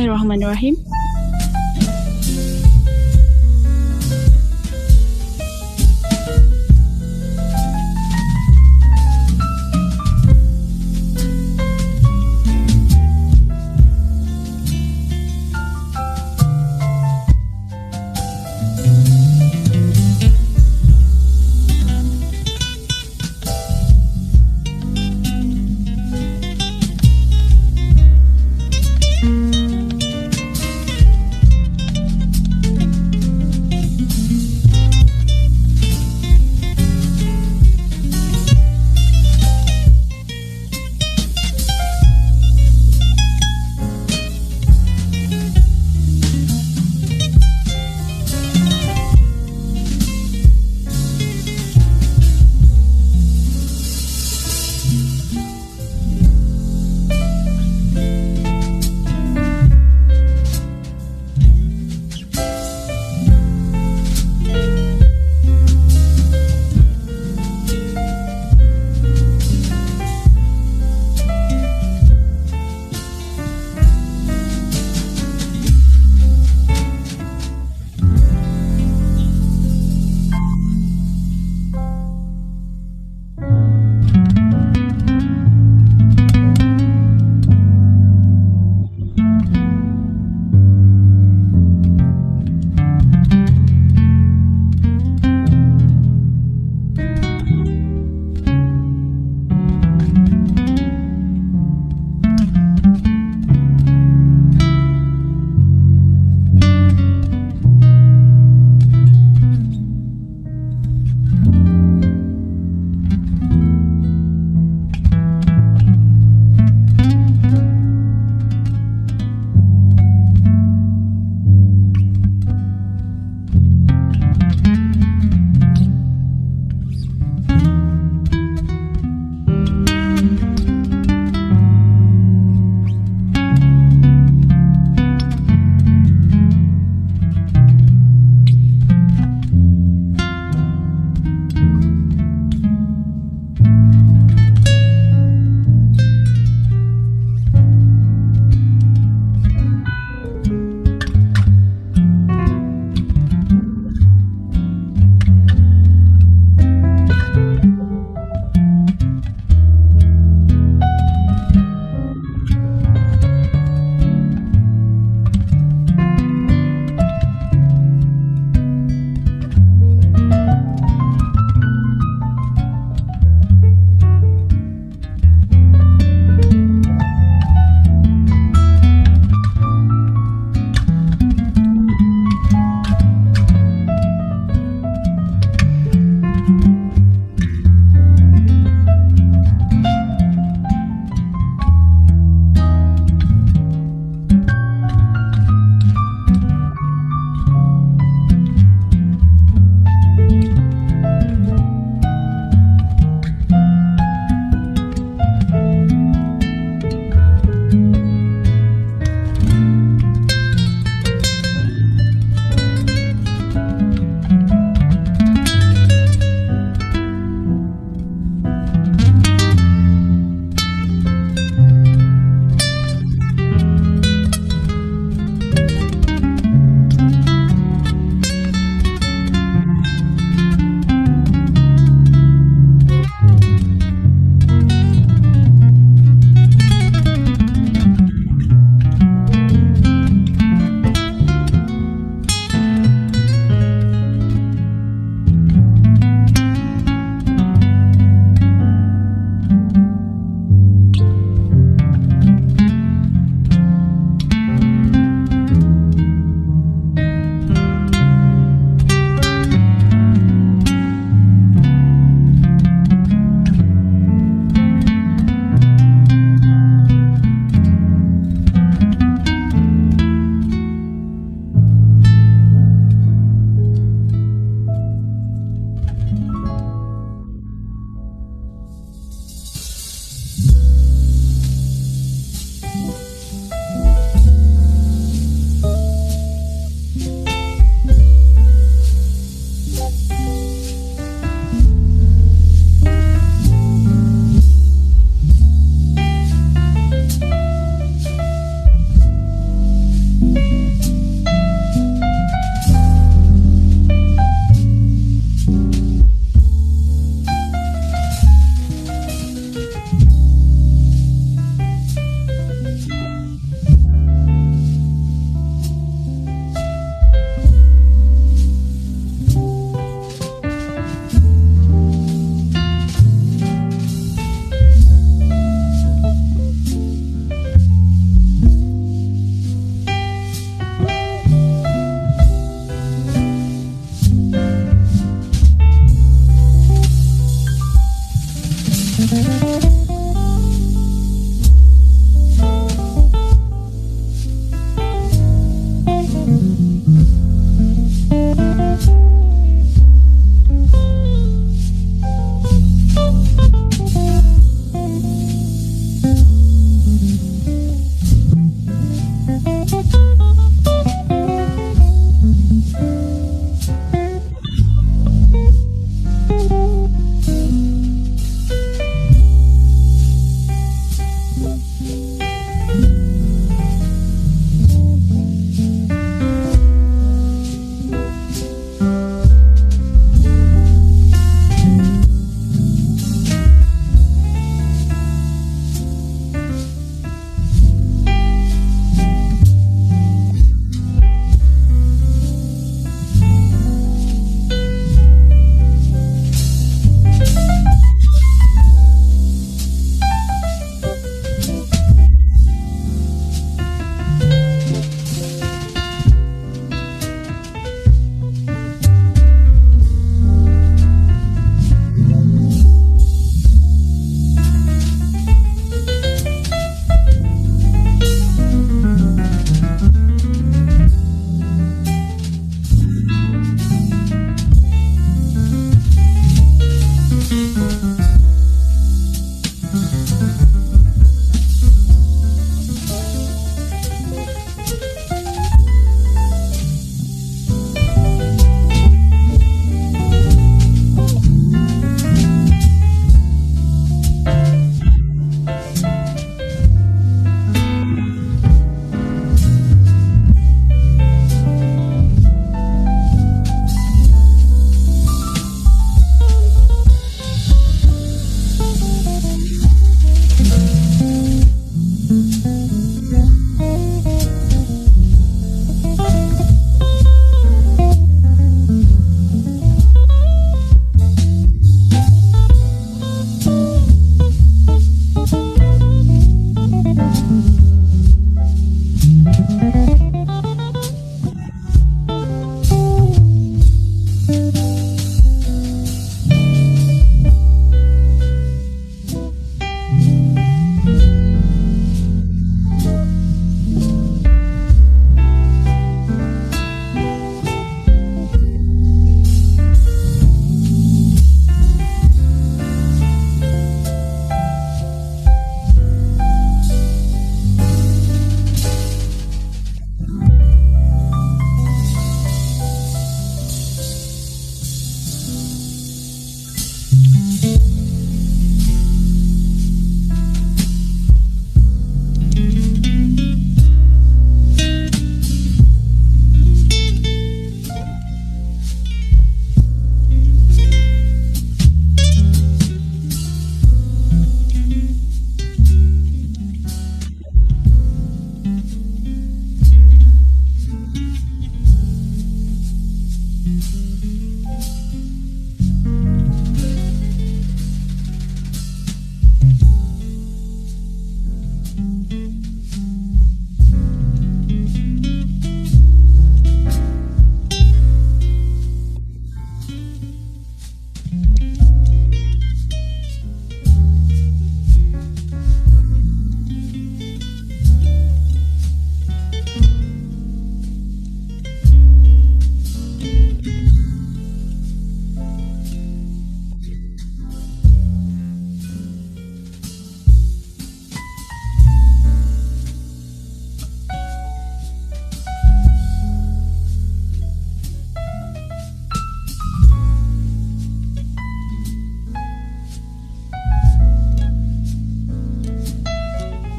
Bismillahirrahmanirrahim.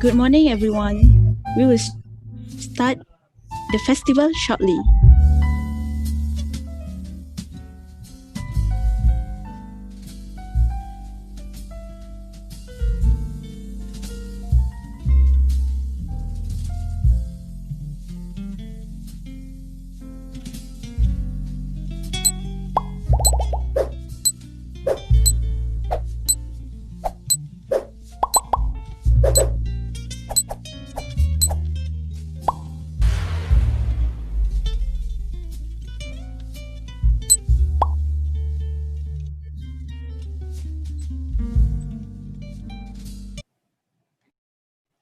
Good morning, everyone. We will start the festival shortly.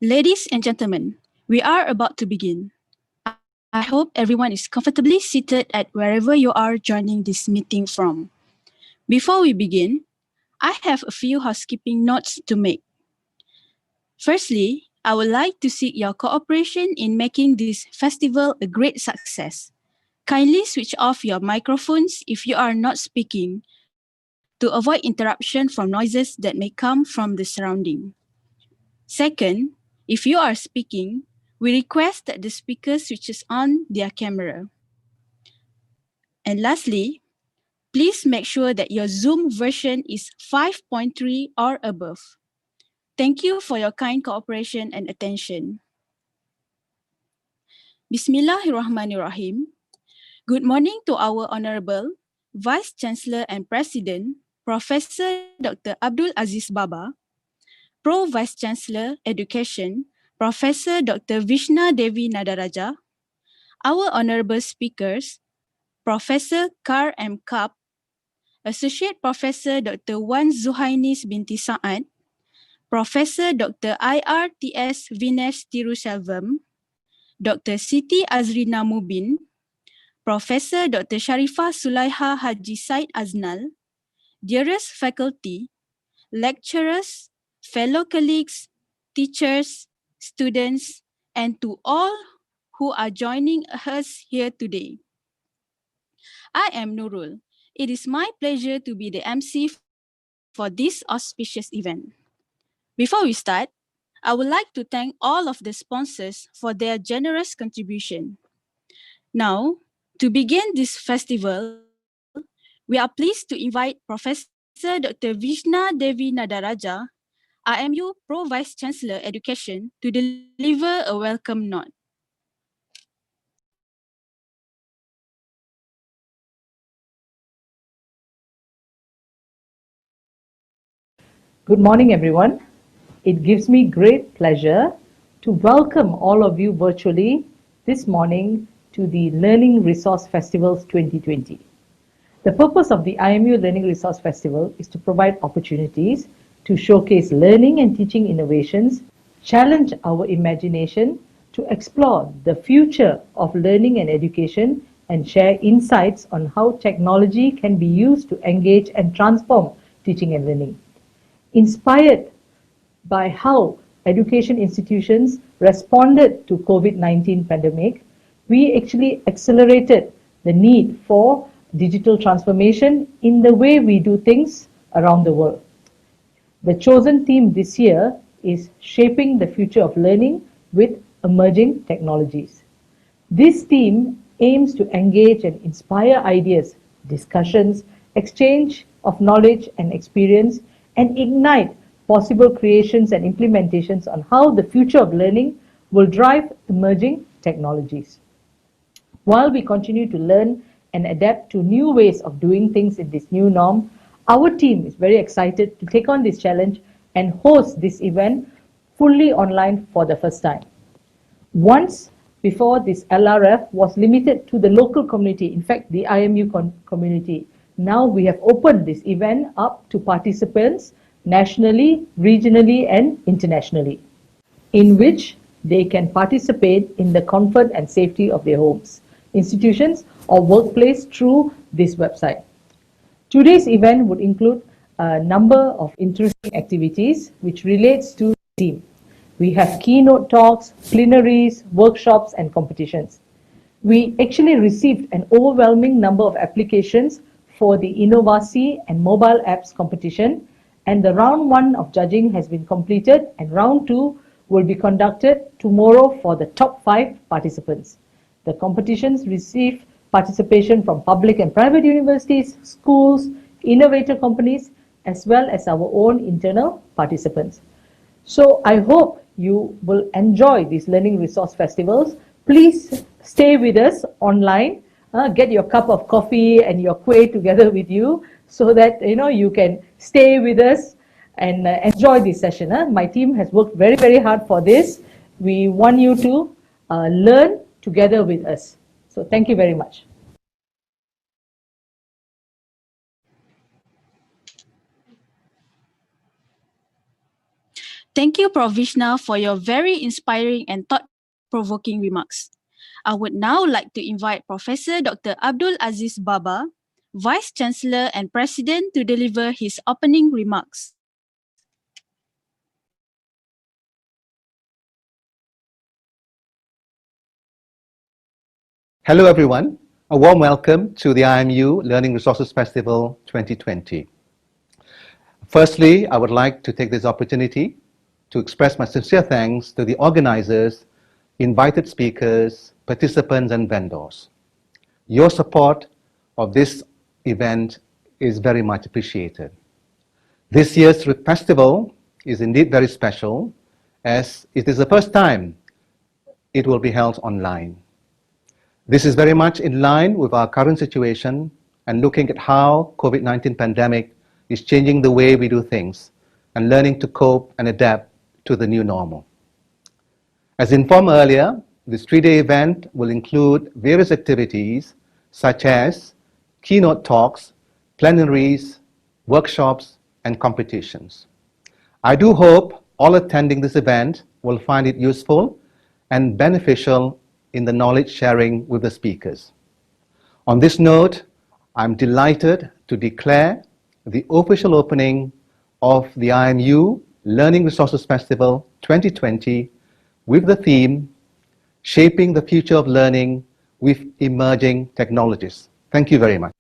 Ladies and gentlemen, we are about to begin. I hope everyone is comfortably seated at wherever you are joining this meeting from. Before we begin, I have a few housekeeping notes to make. Firstly, I would like to seek your cooperation in making this festival a great success. Kindly switch off your microphones if you are not speaking to avoid interruption from noises that may come from the surrounding. Second, if you are speaking, we request that the speaker switches on their camera. And lastly, please make sure that your Zoom version is 5.3 or above. Thank you for your kind cooperation and attention. Bismillahirrahmanirrahim. Good morning to our Honorable Vice Chancellor and President, Professor Dr. Abdul Aziz Baba, Pro Vice Chancellor Education, Professor Dr. Vishna Devi Nadaraja, our Honorable Speakers, Professor Kar M. Kap, Associate Professor Dr. Wan Zuhainis binti Saad, Professor Dr. IRTS Vinesh Tiruselvam, Dr. Siti Azrina Mubin, Professor Dr. Sharifah Sulaiha Haji Said Aznal, dearest faculty, lecturers, fellow colleagues, teachers, students, and to all who are joining us here today. I am Nurul. It is my pleasure to be the MC for this auspicious event. Before we start, I would like to thank all of the sponsors for their generous contribution. Now, to begin this festival, we are pleased to invite Professor Dr. Vishna Devi Nadaraja, IMU Pro Vice Chancellor Education, to deliver a welcome note. Good morning, everyone. It gives me great pleasure to welcome all of you virtually this morning to the Learning Resource Festivals 2020. The purpose of the IMU Learning Resource Festival is to provide opportunities to showcase learning and teaching innovations, challenge our imagination, to explore the future of learning and education, and share insights on how technology can be used to engage and transform teaching and learning. Inspired by how education institutions responded to COVID-19 pandemic, we actually accelerated the need for digital transformation in the way we do things around the world. The chosen theme this year is Shaping the Future of Learning with Emerging Technologies. This theme aims to engage and inspire ideas, discussions, exchange of knowledge and experience, and ignite possible creations and implementations on how the future of learning will drive emerging technologies. While we continue to learn and adapt to new ways of doing things in this new norm, our team is very excited to take on this challenge and host this event fully online for the first time. Once before, this LRF was limited to the local community, in fact, the IMU community. Now we have opened this event up to participants nationally, regionally, and internationally, in which they can participate in the comfort and safety of their homes, institutions, or workplace through this website. Today's event would include a number of interesting activities which relates to the theme. We have keynote talks, plenaries, workshops, and competitions. We actually received an overwhelming number of applications for the Innovasi and mobile apps competition, and the round 1 of judging has been completed, and round 2 will be conducted tomorrow for the top 5 participants. The competitions receive participation from public and private universities, schools, innovator companies, as well as our own internal participants. So I hope you will enjoy these learning resource festivals. Please stay with us online. Get your cup of coffee and your kueh together with you so that you can stay with us and enjoy this session. My team has worked very, very hard for this. We want you to learn together with us. So thank you very much. Thank you, Prof. Vishna, for your very inspiring and thought-provoking remarks. I would now like to invite Professor Dr. Abdul Aziz Baba, Vice Chancellor and President, to deliver his opening remarks. Hello everyone, a warm welcome to the IMU Learning Resources Festival 2020. Firstly, I would like to take this opportunity to express my sincere thanks to the organizers, invited speakers, participants and vendors. Your support of this event is very much appreciated. This year's festival is indeed very special as it is the first time it will be held online. This is very much in line with our current situation and looking at how COVID-19 pandemic is changing the way we do things and learning to cope and adapt to the new normal. As informed earlier, this 3-day event will include various activities such as keynote talks, plenaries, workshops, and competitions. I do hope all attending this event will find it useful and beneficial in the knowledge sharing with the speakers. On this note, I'm delighted to declare the official opening of the IMU Learning Resources Festival 2020 with the theme, Shaping the Future of Learning with Emerging Technologies. Thank you very much.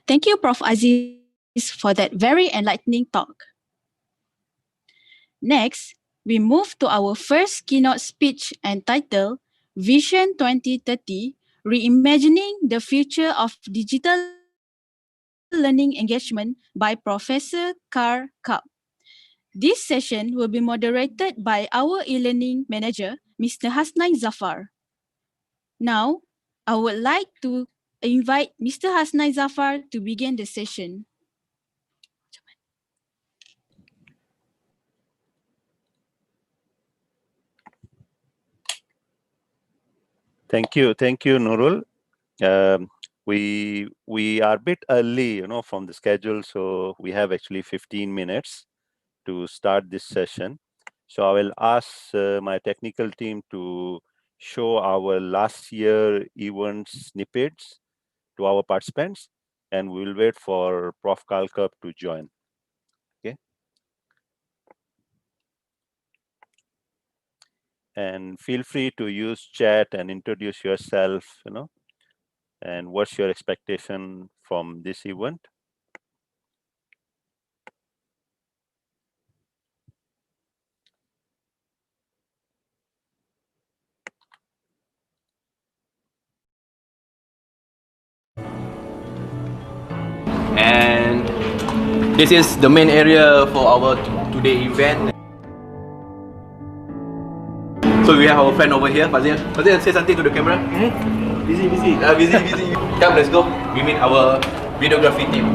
Thank you, Prof. Aziz, for that very enlightening talk. Next, we move to our first keynote speech entitled Vision 2030, Reimagining the Future of Digital Learning Engagement by Professor Carl Kapp. This session will be moderated by our e-learning manager, Mr. Hasnain Zafar. Now, I would like to invite Mr. Hasnain Zafar to begin the session. Thank you, Nurul. We are a bit early, from the schedule, so we have actually 15 minutes to start this session. So I will ask my technical team to show our last year event snippets to our participants, and we will wait for Prof. Carl Kapp to join. Okay. And feel free to use chat and introduce yourself, and what's your expectation from this event. And This is the main area for our today event. So we have our friend over here, Fazil. Fazil, say something to the camera. Busy. Busy. Come, let's go. We meet our videography team.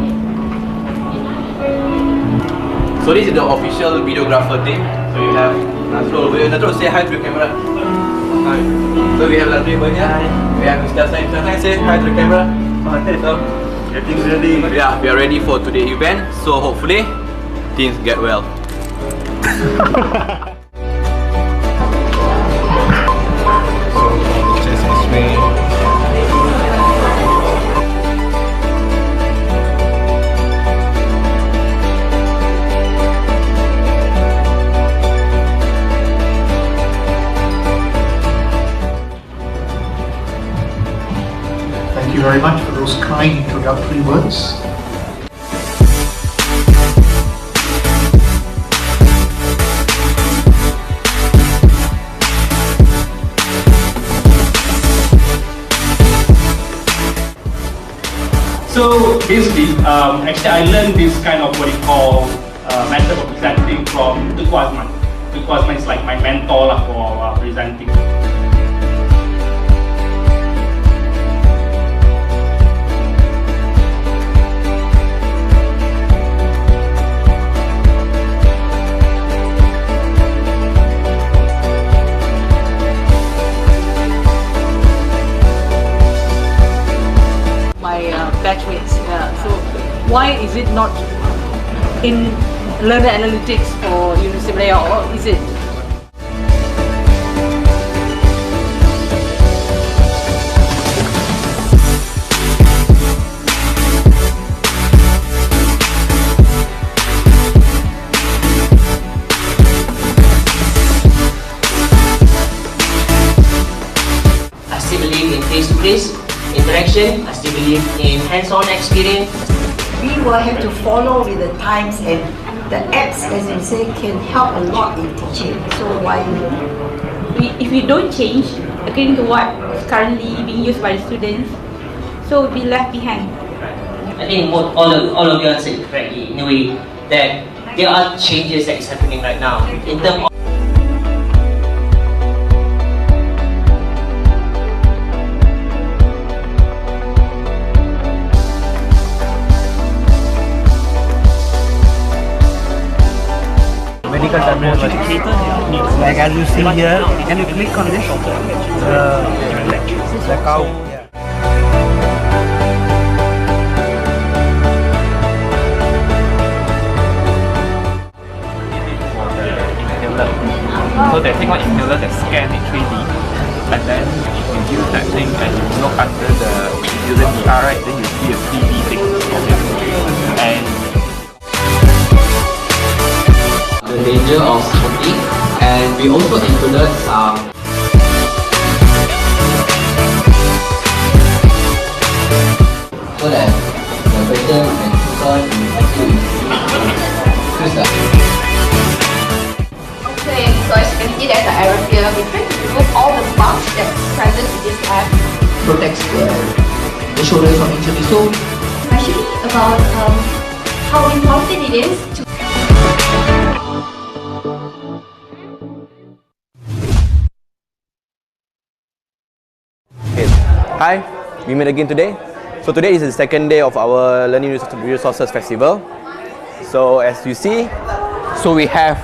So this is the official videographer team. So you have Nasrul over here. Nasrul, say hi to the camera. Hi. So we have Ladri over here. We have Mr. Sain. Mr. Sain, say hi to the camera. So, everything's ready. Yeah, we are ready for today's event. So hopefully, things get well. Thank you very much for those kind introductory words. So basically, actually I learned this kind of what you call method of presenting from Teuku Azman. Teuku Azman is like my mentor for presenting. My batchmates. So why is it not in learner analytics for University of Malaya, or is it? I still believe in face-to-face interaction. I still believe in hands-on experience. We will have to follow with the times, and the apps, as you say, can help a lot in teaching. So why? If we don't change according to what is currently being used by the students, so we'll be left behind. I think all of you answered correctly in a way that there are changes that is happening right now in terms of medical terminology. Like as you see here, can you click on this? The cow. So they take one inhaler that scan in 3D, and then if you use that thing and you look under the user DR, right, then you see a 3D thing of it. And the danger of smoking, and we also included some so that the patient can focus on actually Okay, so as you can see, there's an error here. We try to remove all the bugs that's present in this app. protects the shoulders from injury. So Especially about how important it is to Hi, we met again today. So today is the second day of our Learning Resources Festival. So as you see, so we have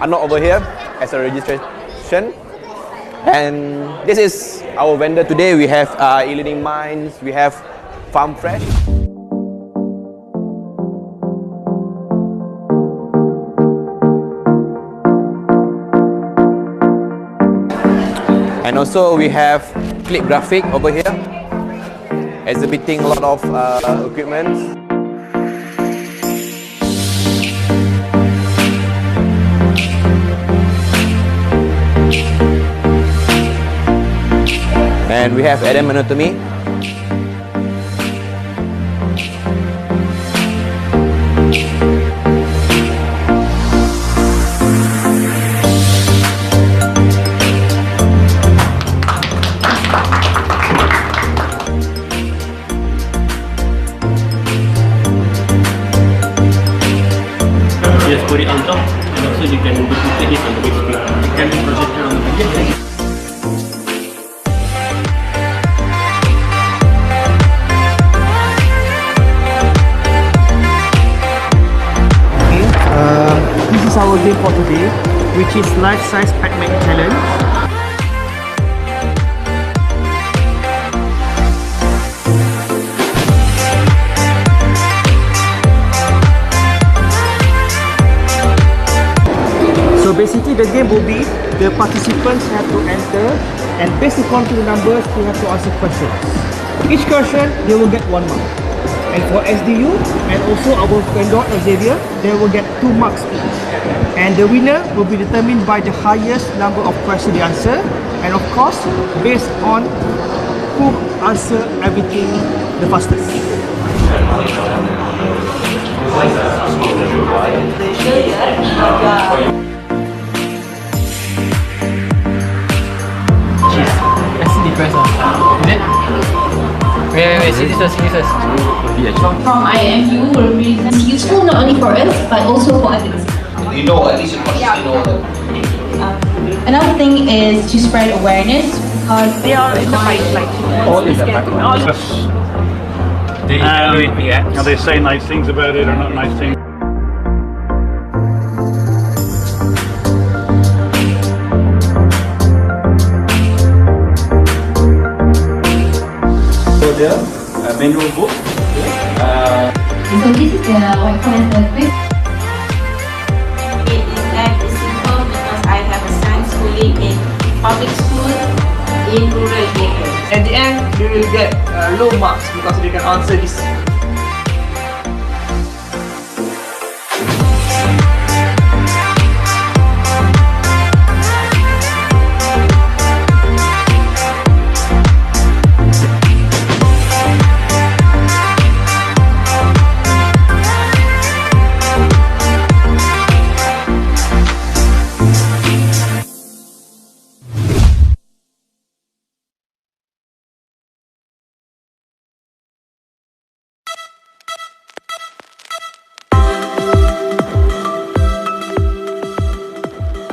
Arnold over here as a registration. And this is our vendor today. We have e-learning minds, we have Farm Fresh. And also we have Click Graphic over here, exhibiting a lot of equipment. And we have Adam Anatomy. game for today, which is Life Size Pac-Man Challenge. So basically the game will be the participants have to enter, and based upon the numbers they have to answer questions. Each question they will get 1 mark. And for SDU and also our vendor Xavier, they will get 2 marks each. And the winner will be determined by the highest number of questions they answer, and of course based on who answer everything the fastest. Press on. Is it? Wait, see this first, From IMU will be useful not only for us but also for others. You know, at least you consciously know them. Another thing is to spread awareness because they are in the fight, like all in the fight. And they say nice things about it or not nice things. Manual book. So this is the white forest earthquake. It is that is simple because I have a son schooling in public school in rural areas. At the end, they will get low marks because they can answer this.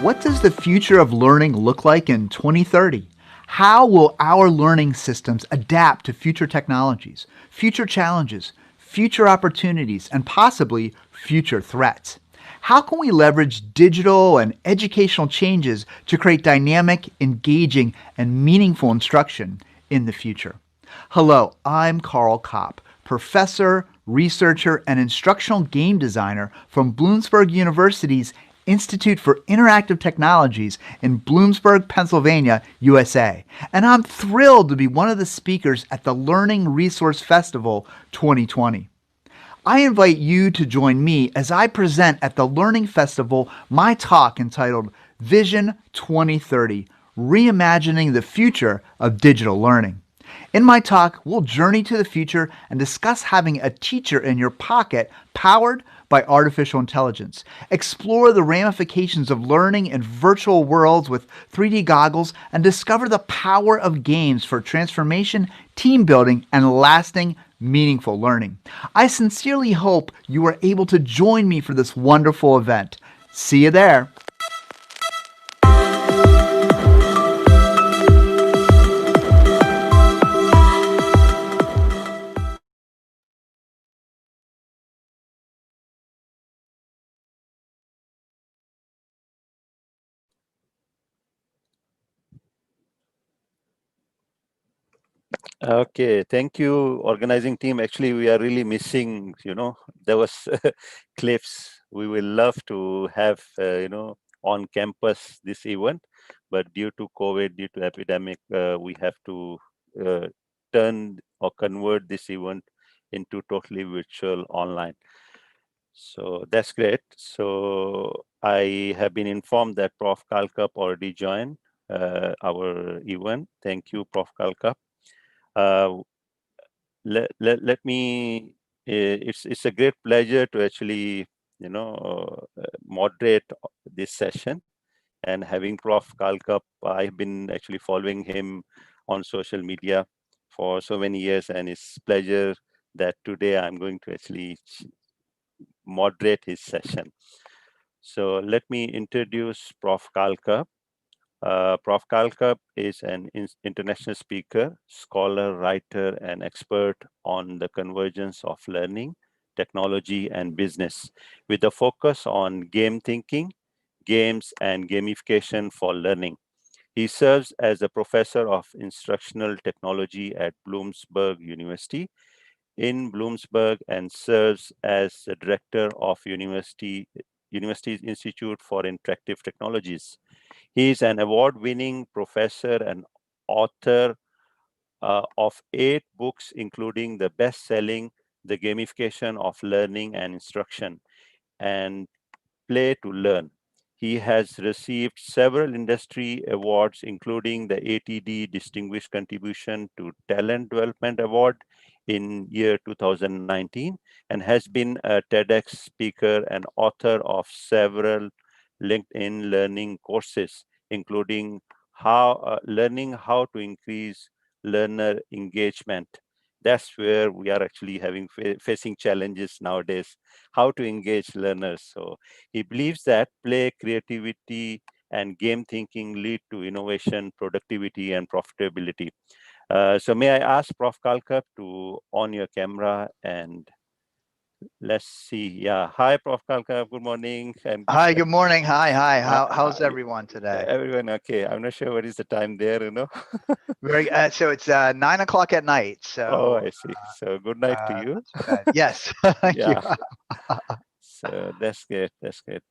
What does the future of learning look like in 2030? How will our learning systems adapt to future technologies, future challenges, future opportunities, and possibly future threats? How can we leverage digital and educational changes to create dynamic, engaging, and meaningful instruction in the future? Hello, I'm Carl Kopp, professor, researcher, and instructional game designer from Bloomsburg University's Institute for Interactive Technologies in Bloomsburg, Pennsylvania, USA. And I'm thrilled to be one of the speakers at the Learning Resource Festival 2020. I invite you to join me as I present at the Learning Festival my talk entitled Vision 2030, Reimagining the Future of Digital Learning. In my talk, we'll journey to the future and discuss having a teacher in your pocket powered by artificial intelligence, explore the ramifications of learning in virtual worlds with 3D goggles, and discover the power of games for transformation, team building, and lasting, meaningful learning. I sincerely hope you are able to join me for this wonderful event. See you there. Okay, thank you, organizing team. Actually, we are really missing, there was Cliffs. We will love to have, on campus this event, but due to COVID, due to epidemic, we have to turn or convert this event into totally virtual online. So that's great. So I have been informed that Prof. Kalkap already joined our event. Thank you, Prof. Kalkap. Let me, it's a great pleasure to actually, moderate this session. And having Prof. Kalkap, I've been actually following him on social media for so many years, and it's a pleasure that today I'm going to actually moderate his session. So let me introduce Prof. Kalkap. Prof. Kalkap is an international speaker, scholar, writer, and expert on the convergence of learning, technology, and business, with a focus on game thinking, games, and gamification for learning. He serves as a professor of instructional technology at Bloomsburg University in Bloomsburg and serves as the director of University's Institute for Interactive Technologies. He is an award-winning professor and author of 8 books, including the best-selling The Gamification of Learning and Instruction and Play to Learn. He has received several industry awards, including the ATD Distinguished Contribution to Talent Development Award in year 2019, and has been a TEDx speaker and author of several LinkedIn learning courses, including learning how to increase learner engagement. That's where we are actually facing challenges nowadays, how to engage learners. So he believes that play, creativity, and game thinking lead to innovation, productivity, and profitability. So may I ask Prof. Kalkap to on your camera, and let's see. Yeah. Hi, Prof. Kalkap. Good morning. Hi, good morning. Hi. How's everyone today? Everyone okay. I'm not sure what is the time there, Very. So it's 9 o'clock at night. So. Oh, I see. So good night to you. Yes. Thank you. So that's good. That's good.